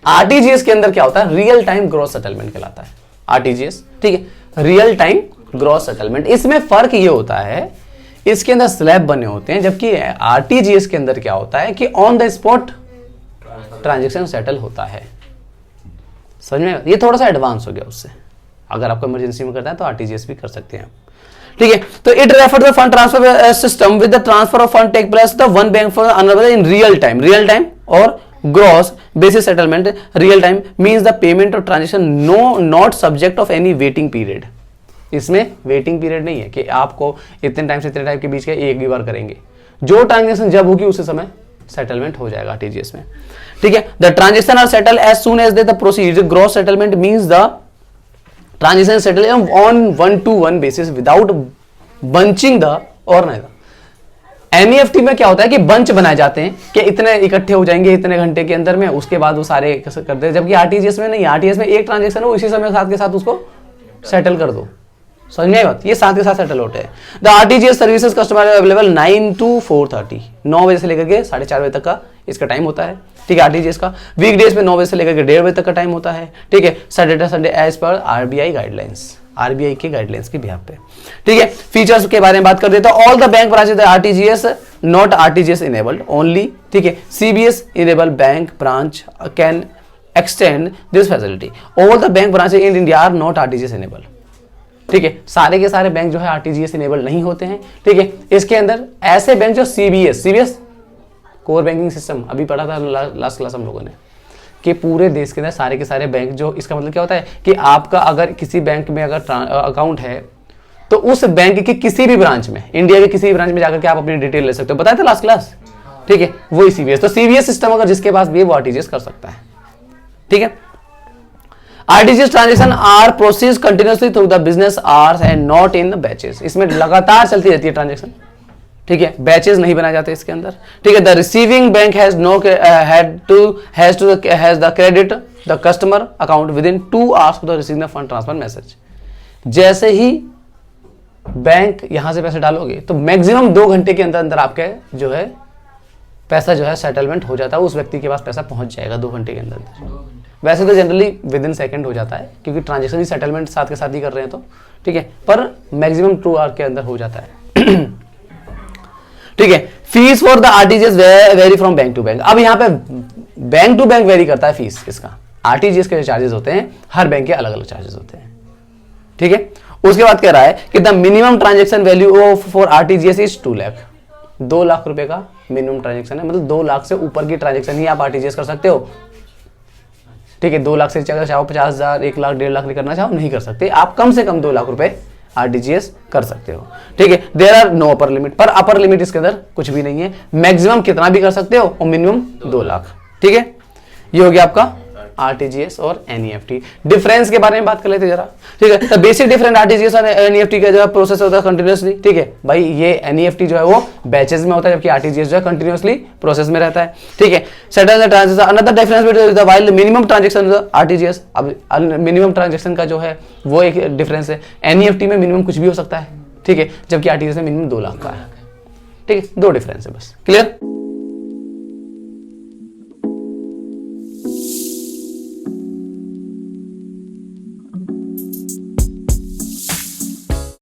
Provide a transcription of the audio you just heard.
RTGS के अंदर क्या होता है, रियल टाइम ग्रॉस सेटलमेंट कहलाता है आरटीजीएस, ठीक है, रियल टाइम ग्रॉस सेटलमेंट। इसमें फर्क ये होता है, इसके अंदर स्लैब बने होते हैं, जबकि आरटीजीएस के अंदर क्या होता है कि on the spot transaction settle होता है। समझ में, ये थोड़ा सा एडवांस हो गया उससे। अगर आपको इमरजेंसी में करना है तो आरटीजीएस भी कर सकते हैं, ठीक है। तो it refer the fund transfer system with the transfer of fund take place the one bank for another in real time और gross basis settlement. Real time means the payment of transaction not subject of any waiting period. इसमें waiting period नहीं है कि आपको इतने time से इतने time के बीच का एक ही बार करेंगे, जो ट्रांजेक्शन जब होगी उसी समय सेटलमेंट हो जाएगा आरटीजीएस में, ठीक है। The transaction are settle as soon as they the proceed. Gross settlement means the transaction settle on 1-to-1 basis without bunching the और नहीं। एनईएफटी में क्या होता है कि बंच बनाए जाते हैं कि इतने इकट्ठे हो जाएंगे इतने घंटे के अंदर में, उसके बाद वो सारे करते हैं, जबकि आरटीजीएस में नहीं। आरटीजीएस में एक ट्रांजेक्शन हो, इसी समय साथ के साथ उसको सेटल कर दो। समझ में आई बात, ये साथ के साथ सेटल होते हैं। The RTGS services customer available 9 to 4:30, 9 बजे से लेकर के 4:30 बजे तक का इसका टाइम होता है, ठीक है। आरटीजीएस का वीकडेज में 9 बजे से लेकर के 1:30 बजे तक का टाइम होता है, ठीक है। Saturday Sunday as per RBI guidelines, RBI के गाइडलाइंस के बिहाफ पे, ठीक है। फीचर्स के बारे में बात कर देता हूं। All the bank branches RTGS not RTGS enabled only, ठीक है। CBS enable bank branch can extend this facility. All the bank branches in India are not RTGS enable, ठीक है। सारे के सारे बैंक जो है आरटीजीएस इनेबल नहीं होते हैं, ठीक है। इसके अंदर ऐसे बैंक जो सीबीएस कोर बैंकिंग सिस्टम, अभी पढ़ा था लास्ट क्लास हम लोगों ने, कि पूरे देश के अंदर सारे के सारे बैंक जो, इसका मतलब क्या होता है कि आपका अगर किसी बैंक में अगर अकाउंट है तो उस बैंक के किसी भी ब्रांच में, इंडिया के किसी भी ब्रांच में जाकर के आप अपनी डिटेल ले सकते हो, बताया था लास्ट क्लास, ठीक है। वही सीबीएस। तो सीबीएस सिस्टम अगर जिसके पास भी है वो आरटीजीएस कर सकता है, ठीक है। RTGS transaction are process continuously through the business hours and not in batches. इसमें लगातार चलती रहती है ट्रांजेक्शन, ठीक है। बैचेस नहीं बनाए जाते इसके अंदर, ठीक है। The receiving bank has the credit the customer account with in 2 hours for the receiving the fund transfer message. जैसे ही बैंक यहां से पैसे डालोगे तो मैक्सिमम 2 घंटे के अंदर अंदर आपके जो है पैसा जो है सेटलमेंट हो जाता है, उस व्यक्ति के पास पैसा पहुंच जाएगा 2 घंटे के अंदर। वैसे तो जनरली विद इन सेकेंड हो जाता है, क्योंकि ट्रांजेक्शन ही सेटलमेंट साथ के साथ ही कर रहे हैं तो, ठीक है। पर मैक्सिमम 2 hours के अंदर हो जाता है, ठीक है। Fees for the RTGS vary from bank to bank. अब यहाँ पे बैंक टू बैंक वेरी करता है फीस इसका। आरटीजीएस के जो चार्जेस होते हैं हर बैंक के अलग अलग चार्जेस होते हैं, ठीक है। उसके बाद कह रहा है कि the minimum transaction value of for RTGS is 2 lakh. 2 lakh रुपए का मिनिमम ट्रांजेक्शन है, मतलब 2 लाख से ऊपर की ट्रांजेक्शन ही आप आरटीजीएस कर सकते हो, ठीक है। 2 लाख से अगर चाहो 50,000, 1 लाख, 1.5 लाख करना चाहो नहीं कर सकते। आप कम से कम 2 लाख रुपए आरटीजीएस कर सकते हो, ठीक है। There are no upper limit, पर अपर लिमिट इसके अंदर कुछ भी नहीं है। मैक्सिमम कितना भी कर सकते हो और मिनिमम 2 लाख, ठीक है। ये हो गया आपका आरटीजीएस और एनईएफटी। डिफरेंस के बारे में बात कर लेते जरा, ठीक है। तो बेसिक डिफरेंस आरटीजीएस और एनईएफटी का जो है प्रोसेस होता है कंटिन्यूअसली, ठीक है भाई। ये एनईएफटी जो है वो बैचेस में होता है, जबकि आरटीजीएस जो है कंटिन्यूअसली प्रोसेस में रहता है, ठीक है। Settle the transaction. Another difference between the while minimum transaction RTGS. अब मिनिमम ट्रांजेक्शन का जो है वो एक डिफरेंस है। एनईएफटी में मिनिमम कुछ भी हो सकता है, ठीक है, जबकि आरटीजीएस में मिनिमम 2 लाख का है, ठीक है। 2 डिफरेंस है बस, क्लियर।